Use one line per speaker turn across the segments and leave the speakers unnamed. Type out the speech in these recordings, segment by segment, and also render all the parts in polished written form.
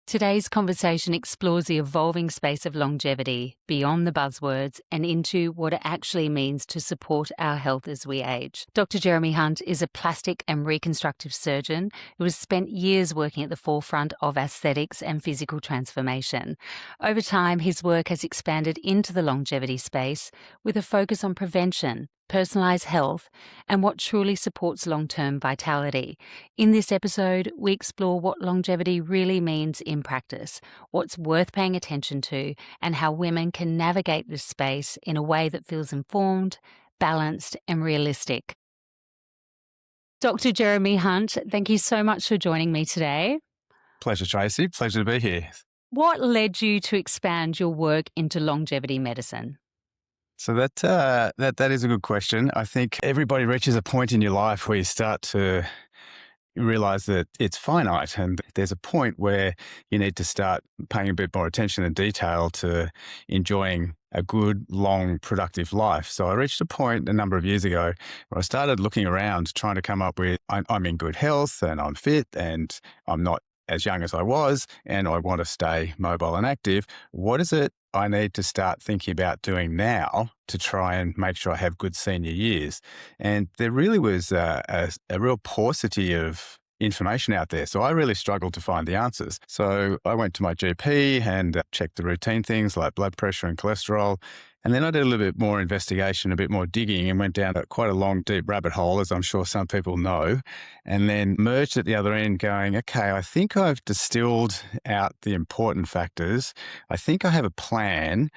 Today's conversation explores the evolving space of longevity beyond the buzzwords and into what it actually means to support our health as we age. Dr. Jeremy Hunt is a plastic and reconstructive surgeon who has spent years working at the forefront of aesthetics and physical transformation. Over time, his work has expanded into the longevity space with a focus on prevention, personalised health, and what truly supports long-term vitality. In this episode, we explore what longevity really means in practice, what's worth paying attention to, and how women can navigate this space in a way that feels informed, balanced, and realistic. Dr. Jeremy Hunt, thank you so much for joining me today.
Pleasure, Tracy. Pleasure to be here.
What led you to expand your work into longevity medicine?
So that is a good question. I think everybody reaches a point in your life where you start to realize that it's finite, and there's a point where you need to start paying a bit more attention and detail to enjoying a good, long, productive life. So I reached a point a number of years ago where I started looking around, trying to come up with, I'm in good health and I'm fit and I'm not as young as I was, and I want to stay mobile and active. What is it I need to start thinking about doing now to try and make sure I have good senior years? And there really was a real paucity of information out there. So I really struggled to find the answers. So I went to my GP and checked the routine things like blood pressure and cholesterol. And then I did a little bit more investigation, a bit more digging, and went down quite a long, deep rabbit hole, as I'm sure some people know, and then merged at the other end going, okay, I think I've distilled out the important factors. I think I have a plan.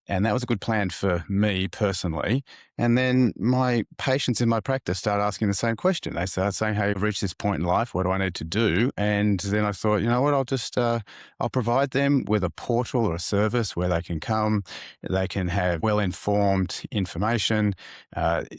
And that was a good plan for me personally. And then my patients in my practice started asking the same question. They started saying, hey, I've reached this point in life. What do I need to do? And then I thought, you know what, I'll provide them with a portal or a service where they can come, they can have well-informed information.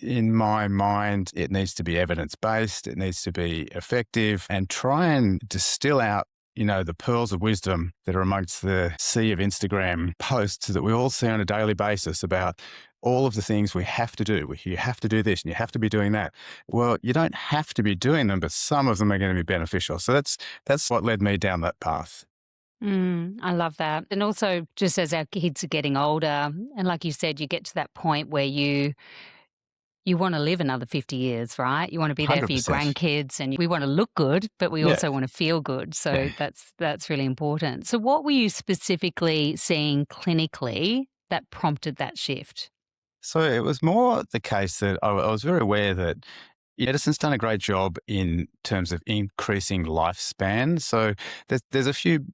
In my mind, it needs to be evidence-based. It needs to be effective, and try and distill out the pearls of wisdom that are amongst the sea of Instagram posts that we all see on a daily basis about all of the things we have to do. You have to do this and you have to be doing that. Well, you don't have to be doing them, but some of them are going to be beneficial. So that's what led me down that path.
I love that. And also, just as our kids are getting older, and like you said, you get to that point where you want to live another 50 years, right? You want to be there for your
100%.
grandkids, and we want to look good, but we
Yeah.
also want to feel good. So
Yeah.
that's really important. So what were you specifically seeing clinically that prompted that shift?
So it was more the case that I was very aware that medicine's done a great job in terms of increasing lifespan. So there's a few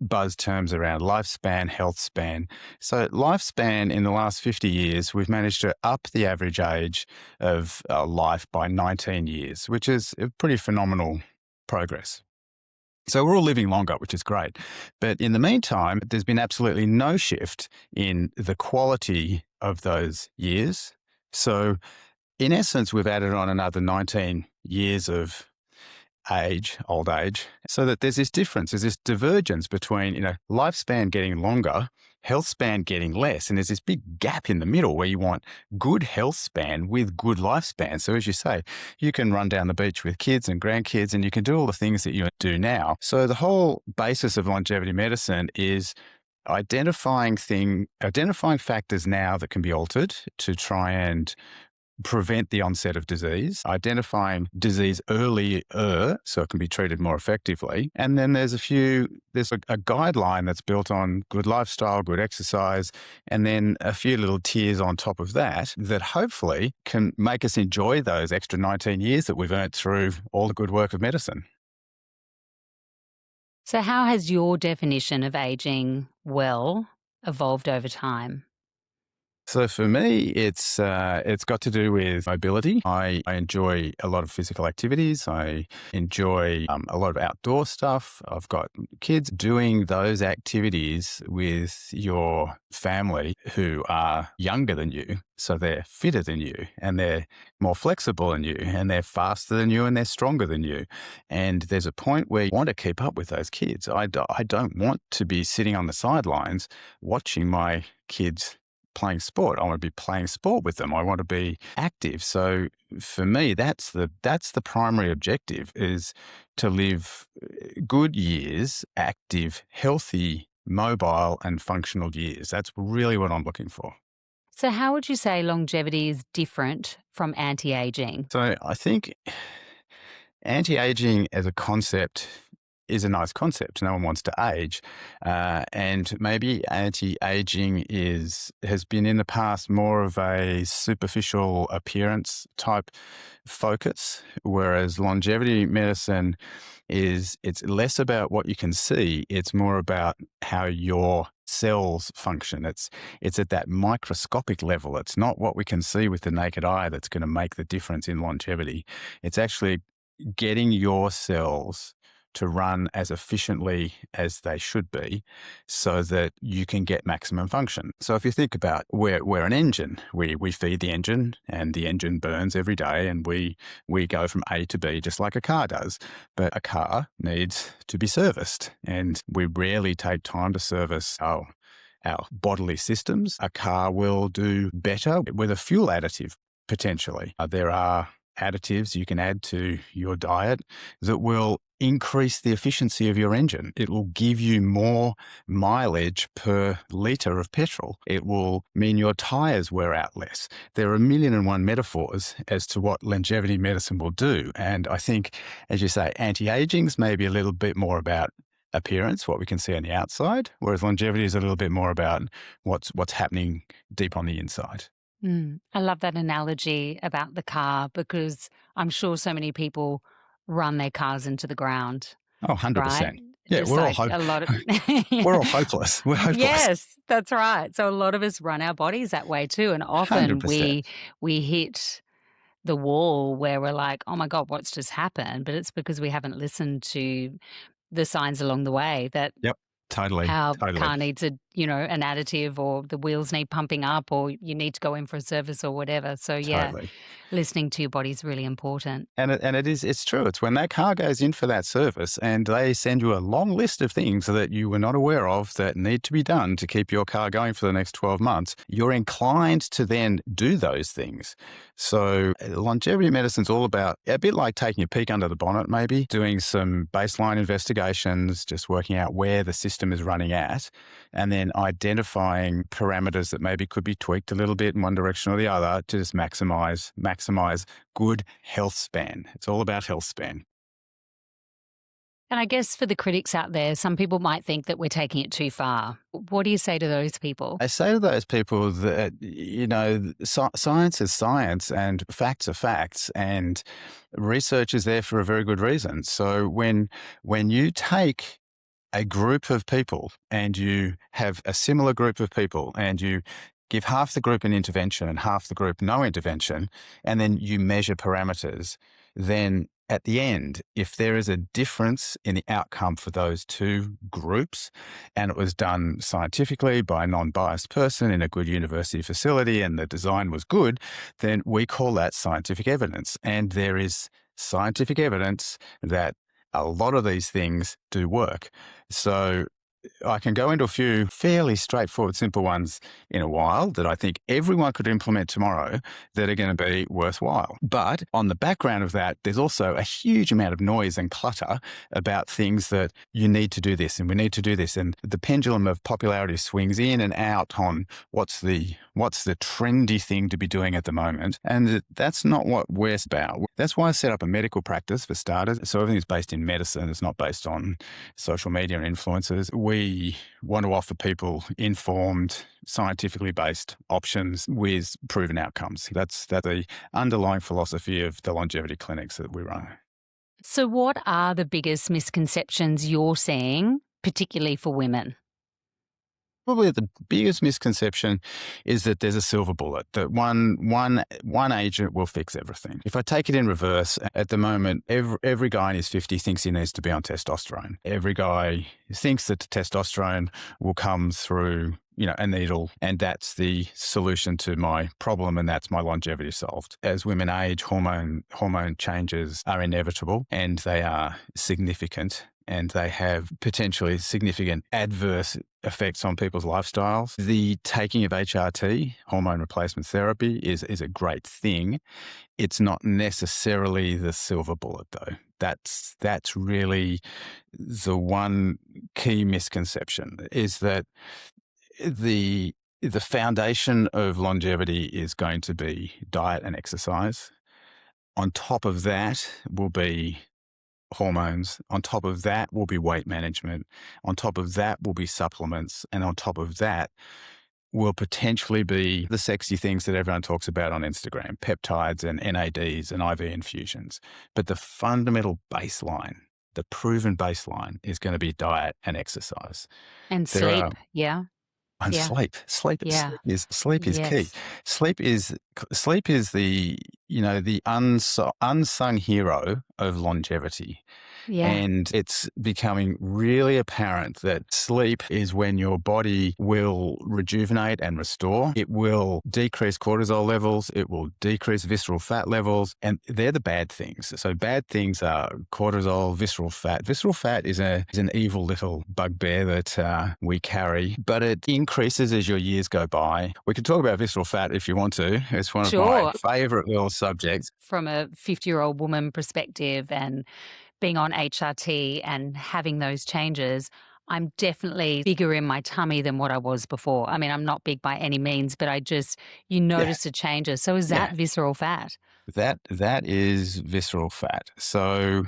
buzz terms around lifespan, health span. So lifespan, in the last 50 years, we've managed to up the average age of life by 19 years, which is a pretty phenomenal progress. So we're all living longer, which is great. But in the meantime, there's been absolutely no shift in the quality of those years. So in essence, we've added on another 19 years of old age, so that there's this difference, there's this divergence between, lifespan getting longer, health span getting less. And there's this big gap in the middle where you want good health span with good lifespan. So as you say, you can run down the beach with kids and grandkids, and you can do all the things that you do now. So the whole basis of longevity medicine is identifying factors now that can be altered to try and prevent the onset of disease, identifying disease earlier so it can be treated more effectively. And then there's a guideline that's built on good lifestyle, good exercise, and then a few little tiers on top of that hopefully can make us enjoy those extra 19 years that we've earned through all the good work of medicine.
So how has your definition of aging well evolved over time?
So for me, it's got to do with mobility. I enjoy a lot of physical activities. I enjoy a lot of outdoor stuff. I've got kids. Doing those activities with your family who are younger than you, so they're fitter than you, and they're more flexible than you, and they're faster than you, and they're stronger than you. And there's a point where you want to keep up with those kids. I don't want to be sitting on the sidelines watching my kids playing sport. I want to be playing sport with them. I want to be active. So for me, that's the primary objective, is to live good years, active, healthy, mobile and functional years. That's really what I'm looking for.
So, how would you say longevity is different from anti-aging?
So I think anti-aging as a concept is a nice concept. No one wants to age. And maybe anti-aging has been in the past more of a superficial appearance type focus, whereas longevity medicine it's less about what you can see. It's more about how your cells function. It's at that microscopic level. It's not what we can see with the naked eye that's going to make the difference in longevity. It's actually getting your cells to run as efficiently as they should be so that you can get maximum function. So if you think about we're an engine, we feed the engine and the engine burns every day and we go from A to B just like a car does. But a car needs to be serviced and we rarely take time to service our bodily systems. A car will do better with a fuel additive, potentially. There are additives you can add to your diet that will increase the efficiency of your engine. It will give you more mileage per litre of petrol. It will mean your tyres wear out less. There are a million and one metaphors as to what longevity medicine will do. And I think, as you say, anti-aging's maybe a little bit more about appearance, what we can see on the outside, whereas longevity is a little bit more about what's happening deep on the inside.
I love that analogy about the car, because I'm sure so many people run their cars into the ground,
Oh, 100%.
right?
Yeah,
Just like a lot of
we're all hopeless. We're hopeless.
Yes, that's right. So a lot of us run our bodies that way too, and often
100%.
we hit the wall where we're like, "Oh my God, what's just happened?" But it's because we haven't listened to the signs along the way that
Yep. Totally.
our
Totally.
car needs an additive, or the wheels need pumping up, or you need to go in for a service or whatever. So yeah,
Totally.
listening to your body is really important.
And it's true. It's when that car goes in for that service and they send you a long list of things that you were not aware of that need to be done to keep your car going for the next 12 months, you're inclined to then do those things. So longevity medicine's all about a bit like taking a peek under the bonnet, maybe doing some baseline investigations, just working out where the system is running at, and then identifying parameters that maybe could be tweaked a little bit in one direction or the other to just maximize good health span. It's all about health span.
And I guess for the critics out there, some people might think that we're taking it too far. What do you say to those people?
I say to those people that, science is science and facts are facts, and research is there for a very good reason. So when you take a group of people and you have a similar group of people and you give half the group an intervention and half the group no intervention, and then you measure parameters, then at the end, if there is a difference in the outcome for those two groups, and it was done scientifically by a non-biased person in a good university facility and the design was good, then we call that scientific evidence. And there is scientific evidence that a lot of these things do work. So I can go into a few fairly straightforward, simple ones in a while that I think everyone could implement tomorrow that are going to be worthwhile. But on the background of that, there's also a huge amount of noise and clutter about things that you need to do this and we need to do this. And the pendulum of popularity swings in and out on what's the trendy thing to be doing at the moment. And that's not what we're about. That's why I set up a medical practice for starters. So everything's based in medicine. It's not based on social media and influencers. We want to offer people informed, scientifically based options with proven outcomes. That's the underlying philosophy of the longevity clinics that we run.
So what are the biggest misconceptions you're seeing, particularly for women?
Probably the biggest misconception is that there's a silver bullet, that one agent will fix everything. If I take it in reverse, at the moment, every guy in his 50s thinks he needs to be on testosterone. Every guy thinks that testosterone will come through a needle, and that's the solution to my problem, and that's my longevity solved. As women age, hormone changes are inevitable, and they are significant, and they have potentially significant adverse effects on people's lifestyles. The taking of HRT, hormone replacement therapy, is a great thing. It's not necessarily the silver bullet, though. That's really the one key misconception, is that the foundation of longevity is going to be diet and exercise. On top of that will be hormones. On top of that will be weight management. On top of that will be supplements. And on top of that will potentially be the sexy things that everyone talks about on Instagram, peptides and NADs and IV infusions. But the fundamental baseline, the proven baseline, is going to be diet and exercise.
And sleep. Yeah.
And
Yeah.
sleep
Yeah.
is key.
Yes.
Sleep is the unsung hero of longevity.
Yeah.
And it's becoming really apparent that sleep is when your body will rejuvenate and restore. It will decrease cortisol levels. It will decrease visceral fat levels. And they're the bad things. So bad things are cortisol, visceral fat. Visceral fat is an evil little bugbear that we carry, but it increases as your years go by. We can talk about visceral fat if you want to. It's one of my favorite little subjects.
From a 50-year-old woman perspective, and being on HRT and having those changes, I'm definitely bigger in my tummy than what I was before. I mean, I'm not big by any means, but you notice the changes. So is that visceral fat?
That is visceral fat. So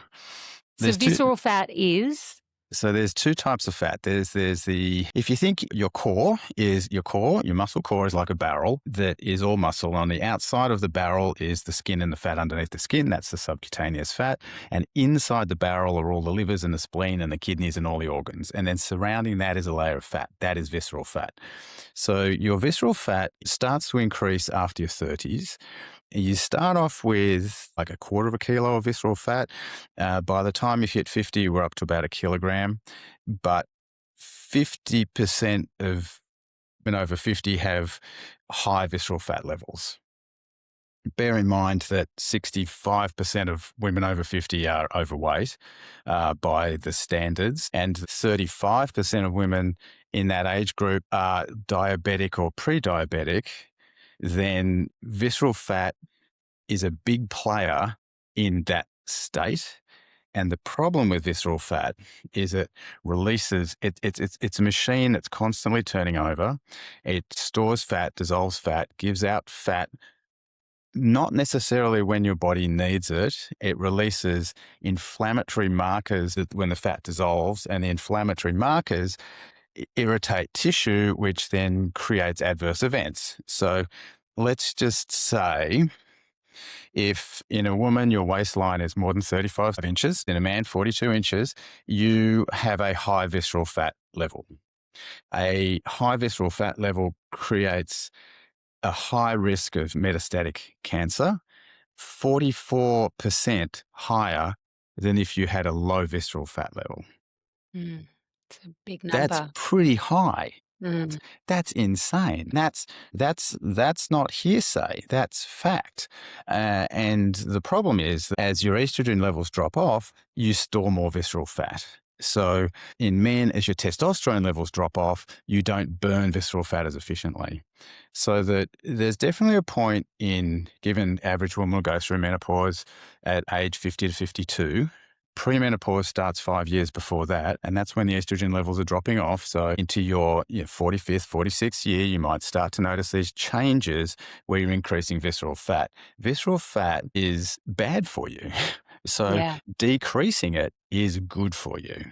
visceral fat is?
So there's two types of fat. There's if you think your muscle core is like a barrel that is all muscle. On the outside of the barrel is the skin, and the fat underneath the skin, that's the subcutaneous fat. And inside the barrel are all the livers and the spleen and the kidneys and all the organs. And then surrounding that is a layer of fat. That is visceral fat. So your visceral fat starts to increase after your 30s. You start off with like a quarter of a kilo of visceral fat. By the time you hit 50, we're up to about a kilogram. But 50% of women over 50 have high visceral fat levels. Bear in mind that 65% of women over 50 are overweight by the standards, and 35% of women in that age group are diabetic or pre-diabetic. Then visceral fat is a big player in that state. And the problem with visceral fat is it releases, it's a machine that's constantly turning over. It stores fat, dissolves fat, gives out fat, not necessarily when your body needs it. It releases inflammatory markers when the fat dissolves, and the inflammatory markers irritate tissue, which then creates adverse events. So let's just say if in a woman your waistline is more than 35 inches, in a man 42 inches, you have a high visceral fat level. A high visceral fat level creates a high risk of metastatic cancer, 44% higher than if you had a low visceral fat level.
It's a big number.
That's pretty high. That's insane. That's not hearsay. That's fact. And the problem is that as your estrogen levels drop off, you store more visceral fat. So in men, as your testosterone levels drop off, you don't burn visceral fat as efficiently. So that there's definitely a point given average woman will go through menopause at age 50 to 52. Premenopause starts 5 years before that, and that's when the estrogen levels are dropping off. So into your 45th, 46th year, you might start to notice these changes where you're increasing visceral fat. Visceral fat is bad for you. So decreasing it is good for you.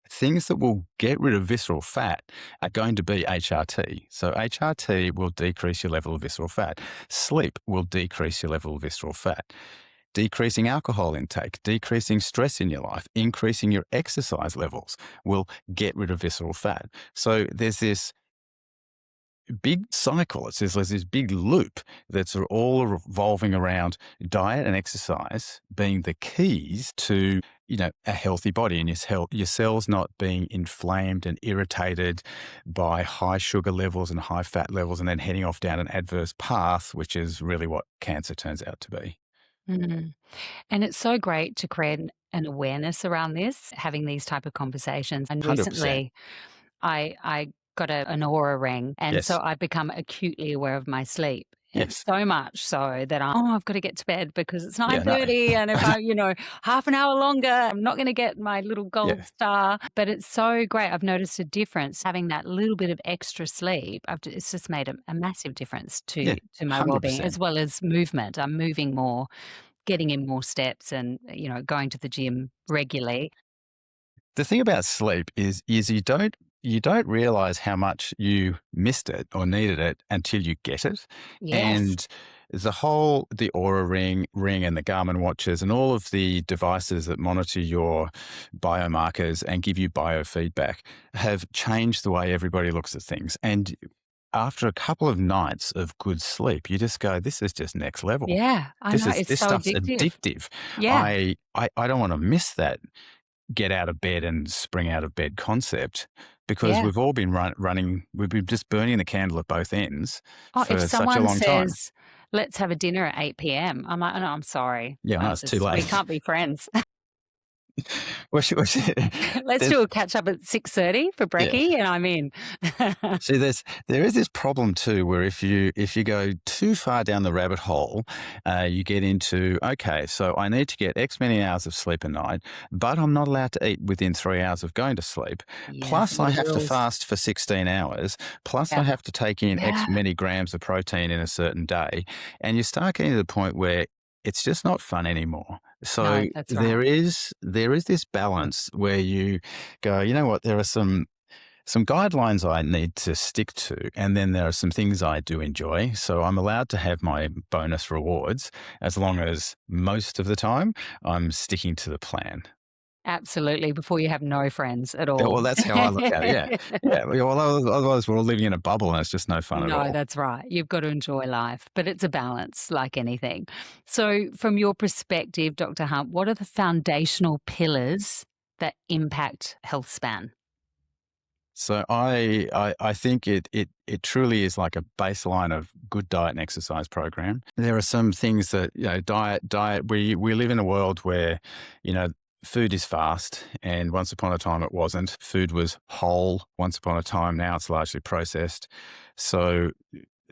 Things that will get rid of visceral fat are going to be HRT. So HRT will decrease your level of visceral fat. Sleep will decrease your level of visceral fat. Decreasing alcohol intake, decreasing stress in your life, increasing your exercise levels will get rid of visceral fat. So there's this big cycle. There's this big loop that's all revolving around diet and exercise being the keys to, a healthy body, and your cells not being inflamed and irritated by high sugar levels and high fat levels, and then heading off down an adverse path, which is really what cancer turns out to be.
Mm. And it's so great to create an awareness around this, having these type of conversations. And
100%.
recently, I got an Aura ring, and so
Yes.
I've become acutely aware of my sleep. And
Yes.
so much so that I've got to get to bed because it's
Yeah, no.
9:30, and if I, half an hour longer, I'm not going to get my little gold
Yeah.
star. But it's so great. I've noticed a difference having that little bit of extra sleep. It's just made a massive difference
Yeah.
to my well-being,
100%.
as well as movement. I'm moving more, getting in more steps, and going to the gym regularly.
The thing about sleep is you don't realize how much you missed it or needed it until you get it.
Yes.
And the Aura ring and the Garmin watches and all of the devices that monitor your biomarkers and give you biofeedback have changed the way everybody looks at things. And after a couple of nights of good sleep, you just go, this is just next level.
Yeah, I know, it's
This
so
stuff's
addictive.
addictive.
Yeah,
I don't want to miss that get out of bed and spring out of bed concept, because
yeah.
we've all been we've been just burning the candle at both ends
Oh, if
for such a
someone
long time.
says, "Let's have a dinner at 8 p.m." I'm like, "Oh, no, I'm sorry.
Yeah, no, it's too
We
late.
can't be friends.
Well,
Let's
there's,
do a catch up at 6:30 for
yeah.
brekkie, and I'm in."
See, there is this problem too, where if you go too far down the rabbit hole, you get into, okay, so I need to get X many hours of sleep a night, but I'm not allowed to eat within 3 hours of going to sleep.
Yeah,
Plus, I
the
have to
rules.
fast for 16 hours. Plus, I
Yeah.
have to take in X
Yeah.
many grams of protein in a certain day, and you start getting to the point where it's just not fun anymore. So
No, that's right.
there is this balance where you go, you know what, there are some guidelines I need to stick to, and then there are some things I do enjoy. So I'm allowed to have my bonus rewards as long as most of the time I'm sticking to the plan.
Absolutely, before you have no friends at
Yeah,
all.
well, that's how I look at it. Yeah. Yeah. Well, otherwise we're all living in a bubble and it's just no fun at
No,
all.
that's right. You've got to enjoy life, but it's a balance like anything. So, from your perspective, Dr. Hunt, what are the foundational pillars that impact health span?
So I think it truly is like a baseline of good diet and exercise program. There are some things that, diet we live in a world where, you know, food is fast, and once upon a time it wasn't. Food was whole once upon a time, now it's largely processed. So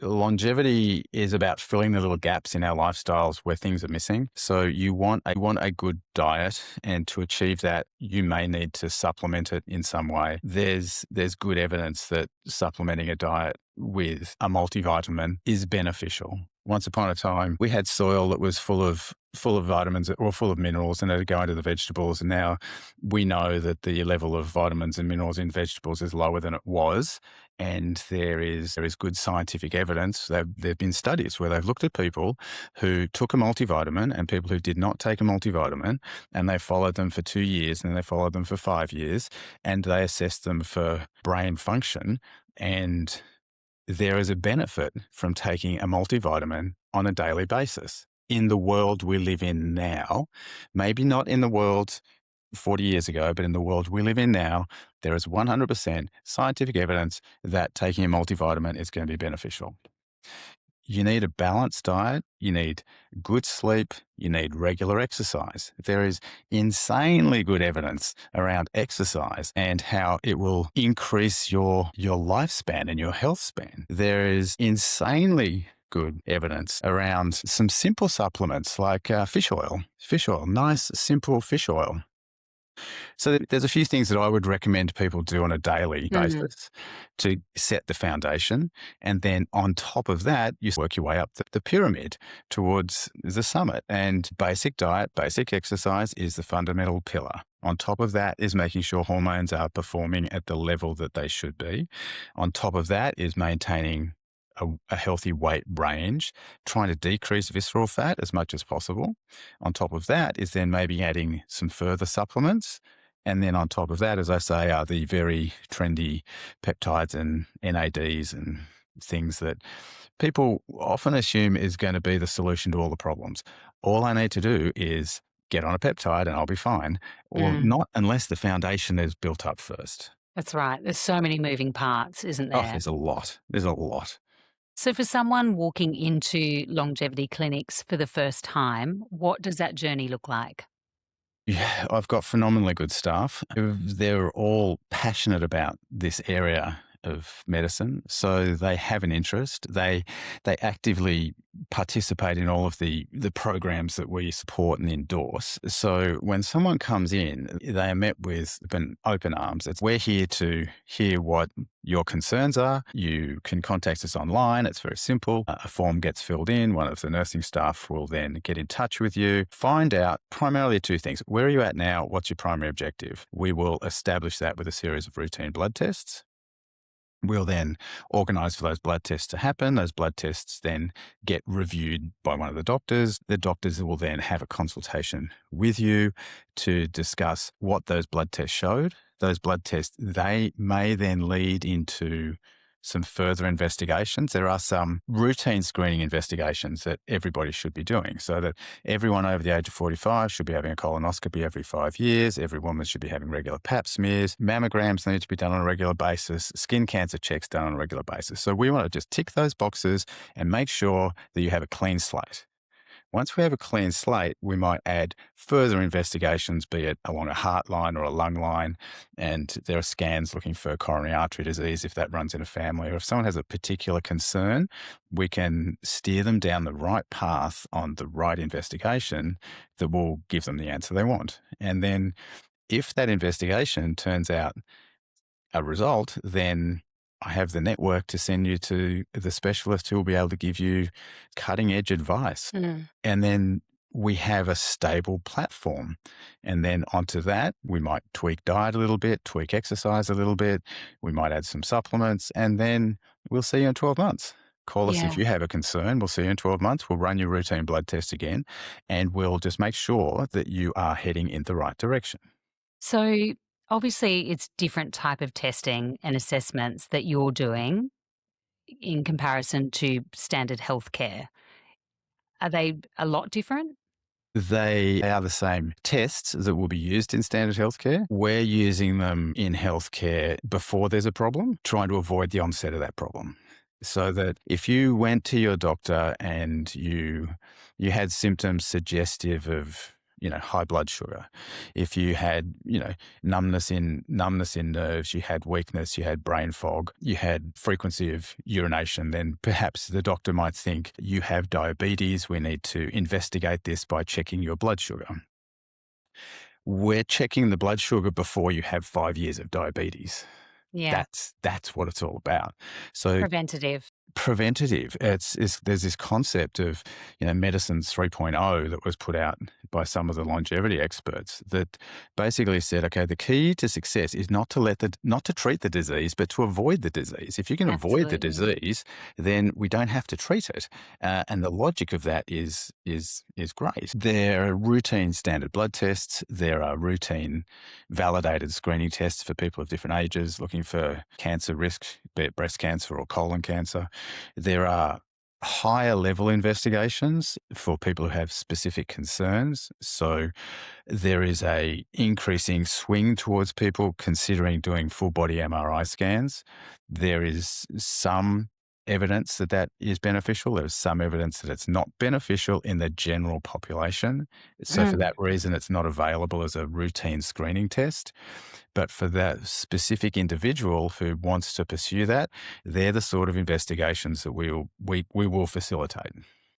longevity is about filling the little gaps in our lifestyles where things are missing. So you want a good diet, and to achieve that, you may need to supplement it in some way. There's good evidence that supplementing a diet with a multivitamin is beneficial. Once upon a time, we had soil that was full of vitamins or full of minerals, and they would go into the vegetables. And now we know that the level of vitamins and minerals in vegetables is lower than it was. And there is good scientific evidence. There've been studies where they've looked at people who took a multivitamin and people who did not take a multivitamin, and they followed them for 2 years, and then they followed them for 5 years, and they assessed them for brain function. And there is a benefit from taking a multivitamin on a daily basis. In the world we live in now, maybe not in the world 40 years ago, but in the world we live in now, there is 100% scientific evidence that taking a multivitamin is going to be beneficial. You need a balanced diet, you need good sleep, you need regular exercise. There is insanely good evidence around exercise and how it will increase your lifespan and your health span. There is insanely good evidence around some simple supplements like fish oil. Fish oil, nice, simple fish oil. So there's a few things that I would recommend people do on a daily
Mhm.
basis to set the foundation. And then on top of that, you work your way up the pyramid towards the summit. And basic diet, basic exercise is the fundamental pillar. On top of that is making sure hormones are performing at the level that they should be. On top of that is maintaining a healthy weight range, trying to decrease visceral fat as much as possible. On top of that is then maybe adding some further supplements. And then on top of that, as I say, are the very trendy peptides and NADs and things that people often assume is going to be the solution to all the problems. All I need to do is get on a peptide and I'll be fine. Well,
Mm,
not unless the foundation is built up first.
that's right. There's so many moving parts, isn't
Oh,
there?
there's a lot. There's a lot.
So, for someone walking into longevity clinics for the first time, what does that journey look like?
Yeah, I've got phenomenally good staff. They're all passionate about this area of medicine, so they have an interest. They actively participate in all of the programs that we support and endorse. So when someone comes in, they are met with open arms. We're here to hear what your concerns are. You can contact us online. It's very simple. A form gets filled in. One of the nursing staff will then get in touch with you, find out primarily two things. Where are you at now? What's your primary objective? We will establish that with a series of routine blood tests. We'll then organise for those blood tests to happen. Those blood tests then get reviewed by one of the doctors. The doctors will then have a consultation with you to discuss what those blood tests showed. Those blood tests, they may then lead into some further investigations. There are some routine screening investigations that everybody should be doing, so that everyone over the age of 45 should be having a colonoscopy every 5 years. Every woman should be having regular pap smears. Mammograms need to be done on a regular basis. Skin cancer checks done on a regular basis. So we want to just tick those boxes and make sure that you have a clean slate. Once we have a clean slate, we might add further investigations, be it along a heart line or a lung line. And there are scans looking for coronary artery disease if that runs in a family. Or if someone has a particular concern, we can steer them down the right path on the right investigation that will give them the answer they want. And then if that investigation turns out a result, then I have the network to send you to the specialist who will be able to give you cutting edge advice.
Mm.
And then we have a stable platform. And then onto that, we might tweak diet a little bit, tweak exercise a little bit. We might add some supplements, and then we'll see you in 12 months. Call us if
Yeah.
you have a concern. We'll see you in 12 months. We'll run your routine blood test again, and we'll just make sure that you are heading in the right direction.
So, obviously, it's different type of testing and assessments that you're doing in comparison to standard healthcare. Are they a lot different?
They are the same tests that will be used in standard healthcare. We're using them in healthcare before there's a problem, trying to avoid the onset of that problem. So that if you went to your doctor and you had symptoms suggestive of high blood sugar, if you had numbness in nerves, you had weakness, you had brain fog, you had frequency of urination, then perhaps the doctor might think you have diabetes. We need to investigate this by checking your blood sugar. We're checking the blood sugar before you have 5 years of diabetes.
Yeah.
That's what it's all about. So
Preventative.
preventative. There's this concept of medicines 3.0 that was put out by some of the longevity experts that basically said, okay, the key to success is not to treat the disease, but to avoid the disease. If you can avoid the
Absolutely.
disease, then we don't have to treat it. And the logic of that is great. There are routine standard blood tests. There are routine validated screening tests for people of different ages looking for cancer risk, be it breast cancer or colon cancer. There are higher level investigations for people who have specific concerns. So there is a increasing swing towards people considering doing full body MRI scans. There is some evidence that is beneficial. There's some evidence that it's not beneficial in the general population. So for
Mm.
that reason, it's not available as a routine screening test. But for that specific individual who wants to pursue that, they're the sort of investigations that we will facilitate.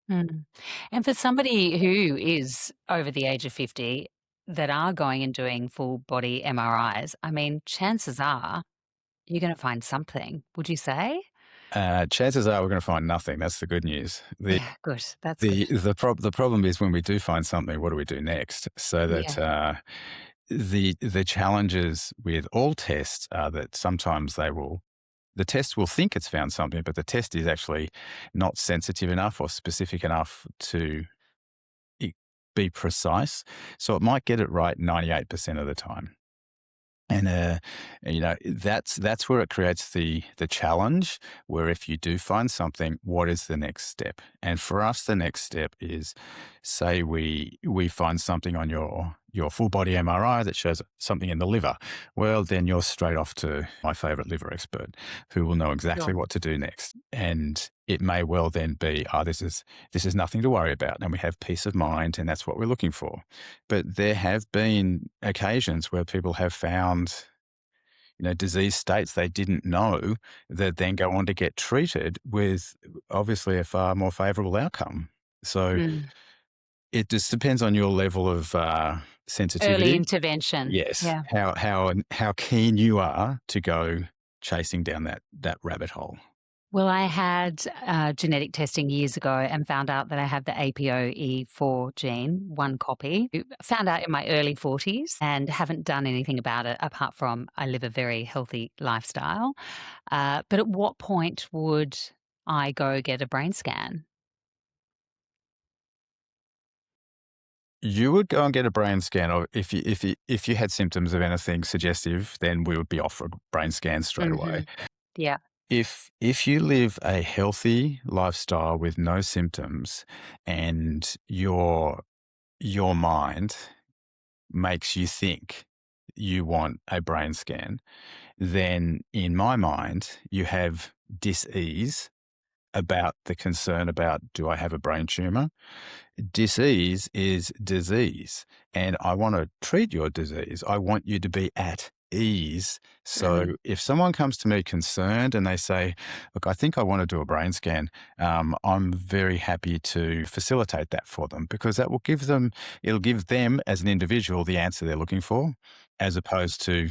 Mm. And for somebody who is over the age of 50 that are going and doing full body MRIs, I mean, chances are you're going to find something, would you say?
Chances are we're going to find nothing. That's the good news.
Yeah, good. That's good.
The problem is when we do find something, what do we do next? So that
Yeah.
the challenges with all tests are that sometimes the test will think it's found something, but the test is actually not sensitive enough or specific enough to be precise. So it might get it right 98% of the time. And that's where it creates the challenge. Where if you do find something, what is the next step? And for us, the next step is, say we find something on your full body MRI that shows something in the liver. Well, then you're straight off to my favorite liver expert, who will know exactly
Sure.
what to do next. And it may well then be, this is nothing to worry about, and we have peace of mind, and that's what we're looking for. But there have been occasions where people have found, disease states they didn't know, that then go on to get treated with obviously a far more favorable outcome. So
Mm.
it just depends on your level of
Early
sensitivity.
intervention.
Yes,
Yeah.
how keen you are to go chasing down that rabbit hole.
Well, I had genetic testing years ago and found out that I had the APOE4 gene, one copy. Found out in my early 40s and haven't done anything about it apart from I live a very healthy lifestyle. But at what point would I go get a brain scan?
You would go and get a brain scan, or if you had symptoms of anything suggestive, then we would be off for a brain scan straight
Hmm.
away.
Yeah.
If you live a healthy lifestyle with no symptoms, and your mind makes you think you want a brain scan, then in my mind you have dis-ease about the concern about, do I have a brain tumor? Disease is disease, and I want to treat your disease. I want you to be at ease.
Mm.
So if someone comes to me concerned and they say, look, I think I want to do a brain scan, I'm very happy to facilitate that for them, because it'll give them as an individual the answer they're looking for, as opposed to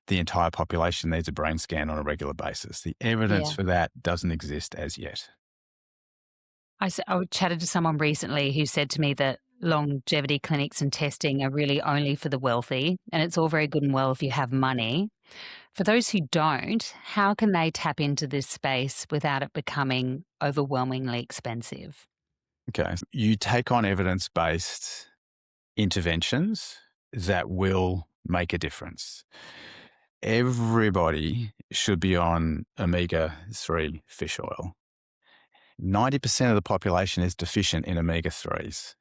the entire population needs a brain scan on a regular basis. The evidence
Yeah.
for that doesn't exist as yet.
I chatted to someone recently who said to me that longevity clinics and testing are really only for the wealthy, and it's all very good and well if you have money. For those who don't, how can they tap into this space without it becoming overwhelmingly expensive?
Okay. You take on evidence-based interventions that will make a difference. Everybody should be on omega-3 fish oil. 90% of the population is deficient in omega-3s.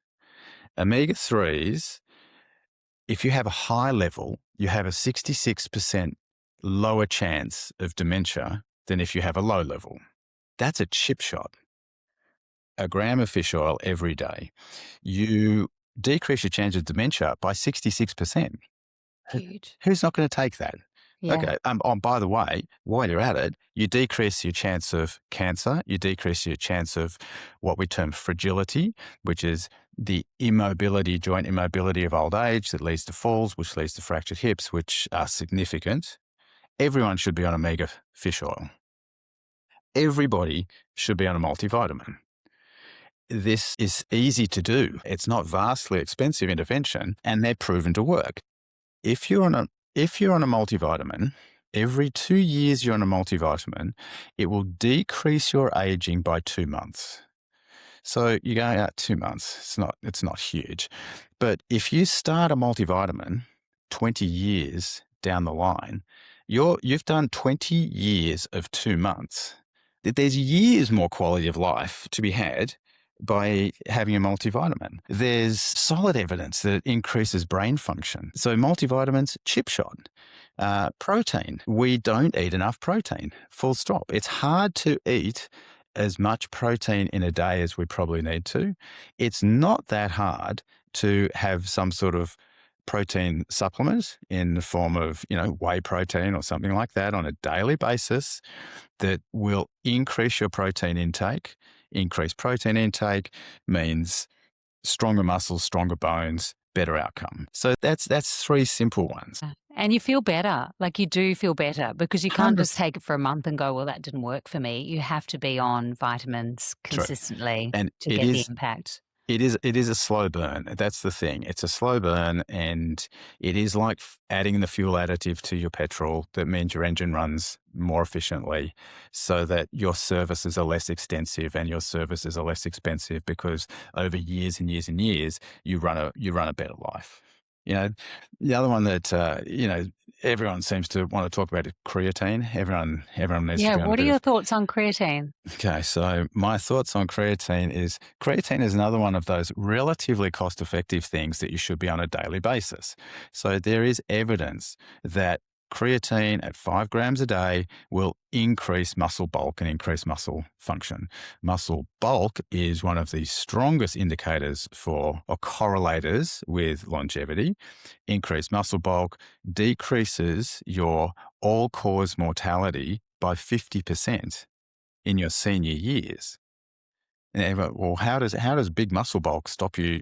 Omega-3s, if you have a high level, you have a 66% lower chance of dementia than if you have a low level. That's a chip shot. A gram of fish oil every day, you decrease your chance of dementia by 66%.
Huge.
Who's not going to take that?
Yeah.
Okay. By the way, while you're at it, you decrease your chance of cancer. You decrease your chance of what we term fragility, which is the immobility, joint immobility of old age that leads to falls, which leads to fractured hips, which are significant. Everyone should be on omega fish oil. Everybody should be on a multivitamin. This is easy to do. It's not vastly expensive intervention, and they're proven to work. If you're on a multivitamin, every 2 years you're on a multivitamin, it will decrease your aging by 2 months. So you're going out 2 months. It's not huge. But if you start a multivitamin 20 years down the line, you've done 20 years of 2 months. There's years more quality of life to be had by having a multivitamin. There's solid evidence that it increases brain function. So multivitamins, chip shot. Protein. We don't eat enough protein, full stop. It's hard to eat as much protein in a day as we probably need to. It's not that hard to have some sort of protein supplement in the form of, whey protein or something like that on a daily basis that will increase your protein intake. Increased protein intake means stronger muscles, stronger bones, better outcome. So that's 3 simple ones.
And you feel better. Like you do feel better because you can't
100
just take it for a month and go, well, that didn't work for me. You have to be on vitamins
True.
consistently
And
to get the impact.
it is a slow burn. That's the thing. It's a slow burn, and it is like adding the fuel additive to your petrol. That means your engine runs more efficiently so that your services are less extensive and your services are less expensive, because over years and years and years, you run a better life. You know, the other one that, everyone seems to want to talk about is creatine. Everyone needs to
Yeah,
be on a
what are
bit
your
of.
thoughts on creatine?
Okay, so my thoughts on creatine is another one of those relatively cost-effective things that you should be on a daily basis. So there is evidence that creatine at 5 grams a day will increase muscle bulk and increase muscle function. Muscle bulk is one of the strongest indicators for or correlators with longevity. Increased muscle bulk decreases your all-cause mortality by 50% in your senior years. And everyone, well, how does big muscle bulk stop you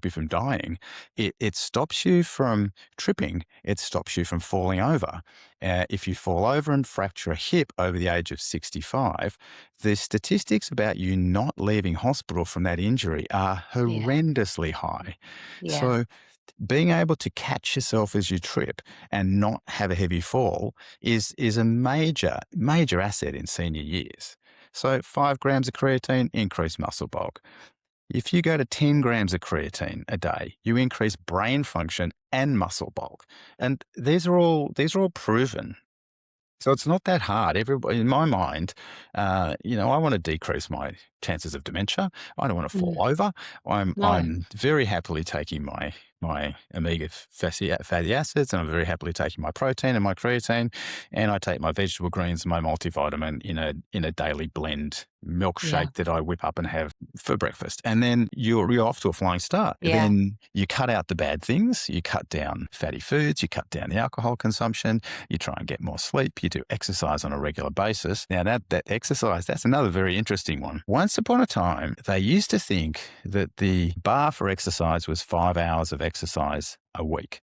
from dying? It stops you from tripping. It stops you from falling over. If you fall over and fracture a hip over the age of 65, the statistics about you not leaving hospital from that injury are
Yeah,
horrendously high.
yeah,
So being able to catch yourself as you trip and not have a heavy fall is a major asset in senior years. So 5 grams of creatine, increase muscle bulk. If you go to 10 grams of creatine a day, you increase brain function and muscle bulk. And these are all proven. So it's not that hard. Everybody, in my mind, I want to decrease my chances of dementia. I don't want to fall
mm,
over. I'm
no,
I'm very happily taking my omega fatty acids, and I'm very happily taking my protein and my creatine, and I take my vegetable greens and my multivitamin in a daily blend
yeah,
milkshake that I whip up and have for breakfast. And then you're off to a flying start.
yeah,
Then you cut out the bad things. You cut down fatty foods. You cut down the alcohol consumption. You try and get more sleep. You do exercise on a regular basis. Now, that exercise, that's another very interesting one. Once upon a time, they used to think that the bar for exercise was 5 hours of exercise a week.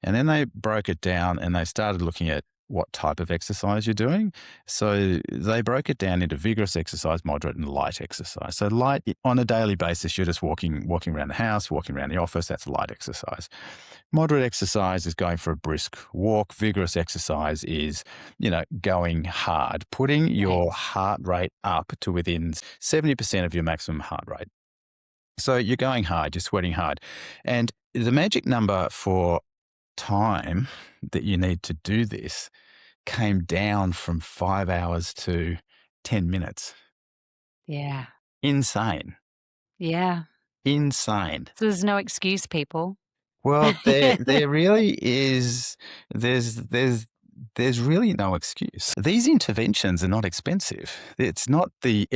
And then they broke it down and they started looking at what type of exercise you're doing. So they broke it down into vigorous exercise, moderate, and light exercise. So light on a daily basis, you're just walking around the house, walking around the office. That's light exercise. Moderate exercise is going for a brisk walk. Vigorous exercise is, going hard, putting your
yes,
heart rate up to within 70% of your maximum heart rate. So you're going hard, you're sweating hard. And the magic number for time that you need to do this came down from 5 hours to 10 minutes.
yeah,
Insane.
yeah.
Insane.
So there's no excuse, people.
Well, there really is. There's really no excuse. These interventions are not expensive. It's not the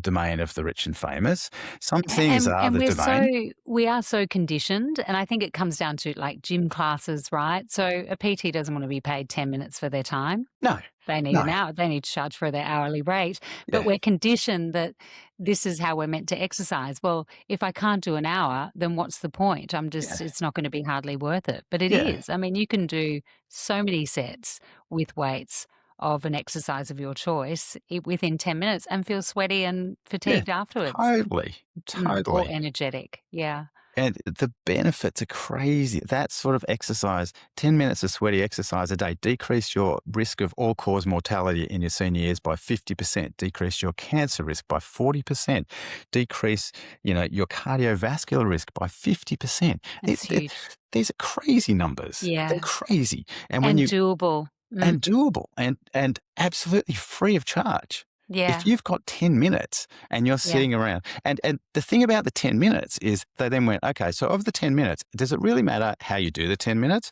domain of the rich and famous. Some things are
And
the domain.
we are so conditioned, and I think it comes down to, like, gym classes, right? So a PT doesn't wanna be paid 10 minutes for their time.
No,
They need
no,
an hour. They need to charge for their hourly rate, but
yeah,
we're conditioned that this is how we're meant to exercise. Well, if I can't do an hour, then what's the point?
yeah,
It's not gonna be hardly worth it, but it
yeah,
is. I mean, you can do so many sets with weights of an exercise of your choice within 10 minutes and feel sweaty and
yeah.
fatigued afterwards.
Totally,
Or
totally.
energetic. Yeah.
And the benefits are crazy. That sort of exercise, 10 minutes of sweaty exercise a day, decrease your risk of all cause mortality in your senior years by 50%, decrease your cancer risk by 40%, decrease, your cardiovascular risk by 50%.
It's huge.
These are crazy numbers. They're
Yeah.
crazy. And when
And
you
doable.
and doable and absolutely free of charge. If
Yeah.
you've got 10 minutes and you're
Yeah.
sitting around, and the thing about the 10 minutes is they then went, okay, so of the 10 minutes, does it really matter how you do the 10 minutes?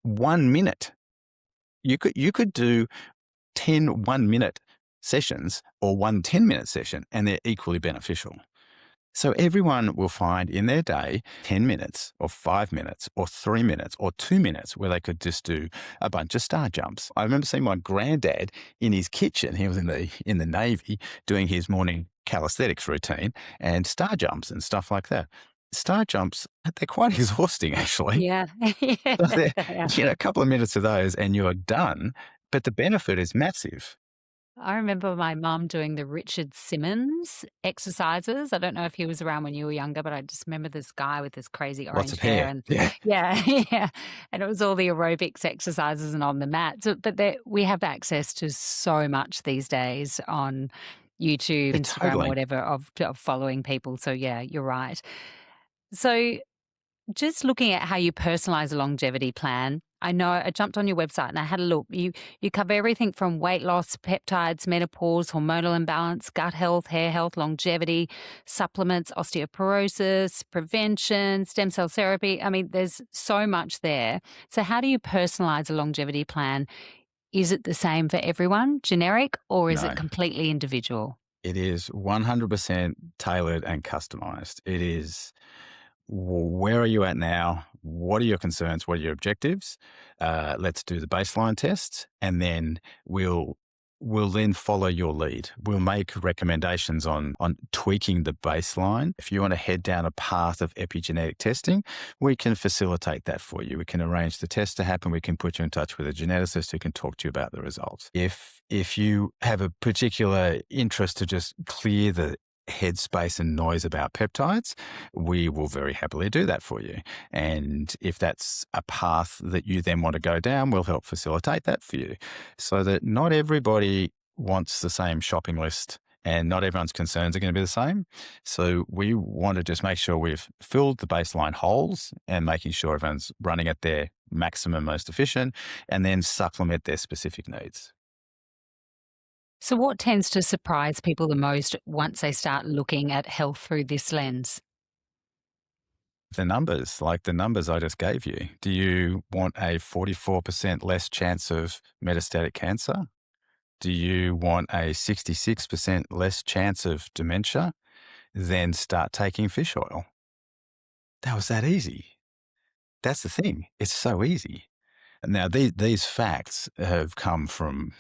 1 minute. You could do 10 1 minute sessions or one 10-minute session, and they're equally beneficial. So everyone will find in their day 10 minutes or 5 minutes or 3 minutes or 2 minutes where they could just do a bunch of star jumps. I remember seeing my granddad in his kitchen. He was in the Navy doing his morning calisthenics routine and star jumps and stuff like that. Star jumps, they're quite exhausting actually.
Yeah.
So they're,
Yeah.
a couple of minutes of those and you're done, but the benefit is massive.
I remember my mum doing the Richard Simmons exercises. I don't know if he was around when you were younger, but I just remember this guy with this crazy
Lots of
orange hair
hair.
and
Yeah,
yeah, yeah. And it was all the aerobics exercises and on the mat. So, but we have access to so much these days on YouTube, Instagram, or
totally.
whatever of following people. So yeah, you're right. So just looking at how you personalize a longevity plan, I know I jumped on your website and I had a look. You cover everything from weight loss, peptides, menopause, hormonal imbalance, gut health, hair health, longevity, supplements, osteoporosis, prevention, stem cell therapy. I mean, there's so much there. So how do you personalize a longevity plan? Is it the same for everyone, generic, or is it
No,
completely individual?
it is 100% tailored and customized. It is where are you at now? What are your concerns? What are your objectives? Let's do the baseline test, and then we'll then follow your lead. We'll make recommendations on tweaking the baseline. If you want to head down a path of epigenetic testing, we can facilitate that for you. We can arrange the test to happen. We can put you in touch with a geneticist who can talk to you about the results. If you have a particular interest to just clear the headspace and noise about peptides, we will very happily do that for you. And if that's a path that you then want to go down, we'll help facilitate that for you, so that not everybody wants the same shopping list and not everyone's concerns are going to be the same. So we want to just make sure we've filled the baseline holes and making sure everyone's running at their maximum, most efficient, and then supplement their specific needs.
So, what tends to surprise people the most once they start looking at health through this lens?
The numbers, like the numbers I just gave you. Do you want a 44% less chance of metastatic cancer? Do you want a 66% less chance of dementia? Then start taking fish oil. That was that easy. That's the thing. It's so easy. Now, these facts have come from,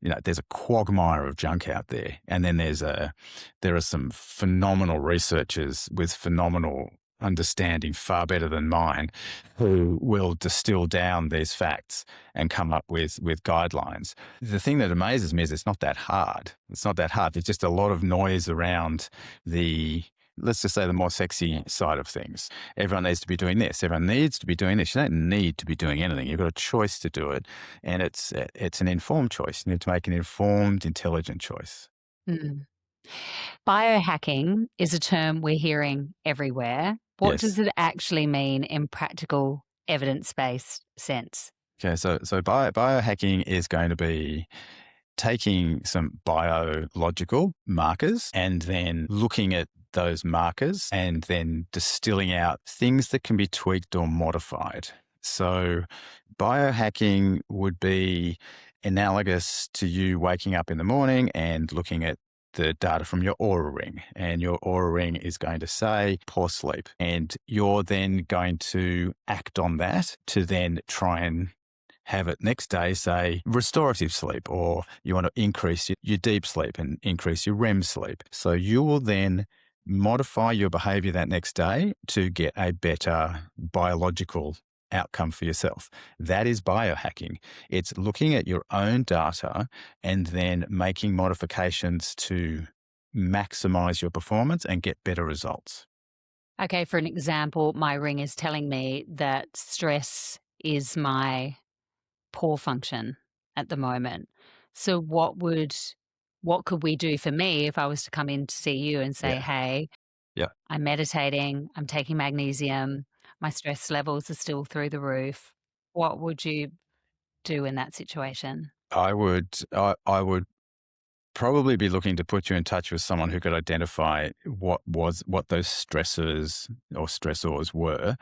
there's a quagmire of junk out there. And then there are some phenomenal researchers with phenomenal understanding, far better than mine, who will distill down these facts and come up with guidelines. The thing that amazes me is it's not that hard. It's not that hard. There's just a lot of noise around let's just say the more sexy side of things. Everyone needs to be doing this. Everyone needs to be doing this. You don't need to be doing anything. You've got a choice to do it. And it's an informed choice. You need to make an informed, intelligent choice.
Mm. Biohacking is a term we're hearing everywhere. What
Yes.
does it actually mean in practical, evidence based sense?
Okay. So biohacking is going to be taking some biological markers and then looking at those markers and then distilling out things that can be tweaked or modified. So biohacking would be analogous to you waking up in the morning and looking at the data from your Aura ring, and your Aura ring is going to say poor sleep, and you're then going to act on that to then try and have it next day say restorative sleep, or you want to increase your deep sleep and increase your REM sleep. So you will then modify your behavior that next day to get a better biological outcome for yourself. That is biohacking. It's looking at your own data and then making modifications to maximize your performance and get better results.
Okay, for an example, my ring is telling me that stress is my poor function at the moment. So what could we do for me if I was to come in to see you and say,
Yeah.
"Hey,
Yeah.
I'm meditating, I'm taking magnesium, my stress levels are still through the roof." What would you do in that situation?
I would probably be looking to put you in touch with someone who could identify what those stressors or stressors were,